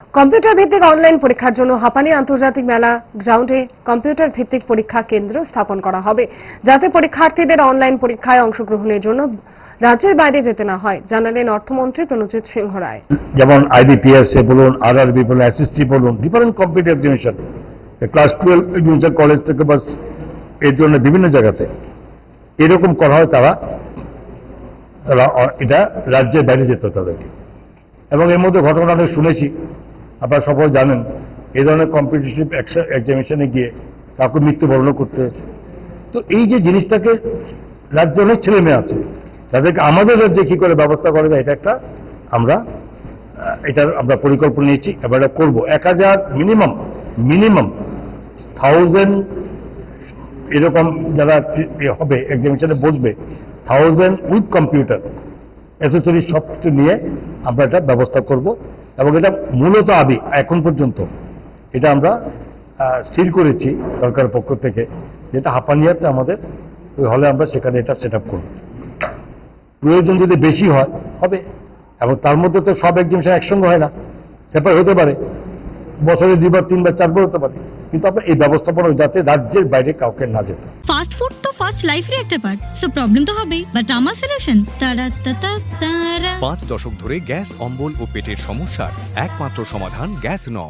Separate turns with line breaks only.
Computer ভিত্তিক online পরীক্ষার জন্য হাঁপানি আন্তর্জাতিক মেলা গ্রাউন্ডে কম্পিউটার ভিত্তিক পরীক্ষা কেন্দ্র স্থাপন করা হবে, যাতে পরীক্ষার্থীদের অনলাইন পরীক্ষায় অংশগ্রহণের জন্য রাজ্যের বাইরে যেতে না হয়, জানালেন অর্থমন্ত্রী প্রণজিৎ সিংহ রায়।
যেমন আইবিপিএস বলুন, আরআরবি বলুন, এসএসসি বলুন, different computer examination class 12 university college থেকে বাস এর জন্য বিভিন্ন জায়গাতে এরকম করা হয়। তারা এটা রাজ্যের বাইরে যেত তাদেরকে। এবং এর মধ্যে ঘটনা অনেক শুনেছি, আপনারা সবাই জানেন, এই ধরনের কম্পিটিটিভ এক্সামিনেশনে গিয়ে কাউকে মৃত্যুবরণ করতে হয়েছে। তো এই যে জিনিসটাকে রাজ্যে অনেক ছেলে মেয়ে আছে, তাদেরকে আমাদের রাজ্যে কি করে ব্যবস্থা করা যায়, এটা আমরা পরিকল্পনা নিয়েছি। এবার এটা করবো। 1000 মিনিমাম 1000 এরকম যারা হবে এক্সামিনেশনে বসবে, 1000 উইথ কম্পিউটার অ্যাসেসরি সব কিছু নিয়ে আমরা এটা ব্যবস্থা করব। এবং এটা মূলত এখন পর্যন্ত এটা আমরা স্থির করেছি সরকারের পক্ষ থেকে, যেটা হাঁপানিয়াতে আমাদের ওই হলে আমরা সেখানে এটা সেট আপ করব। প্রয়োজন যদি বেশি হয় হবে, এবং তার মধ্যে তো সব এক্সামিনেশন একসঙ্গে হয় না, সেপারেট হতে পারে, বছরে 2 বার 3 বার 4 বার হতে পারে। কিন্তু আমরা এই ব্যবস্থাপনা যাতে রাজ্যের বাইরে কাউকে না যেতে।
ফাস্ট ফুড তো ফাস্ট লাইফের একটা পার্ট, সো প্রবলেম তো হবেই, বাট আমার সলিউশন তারা 5
দশক ধরে গ্যাস অম্বল ও পেটের সমস্যার একমাত্র সমাধান গ্যাস নল।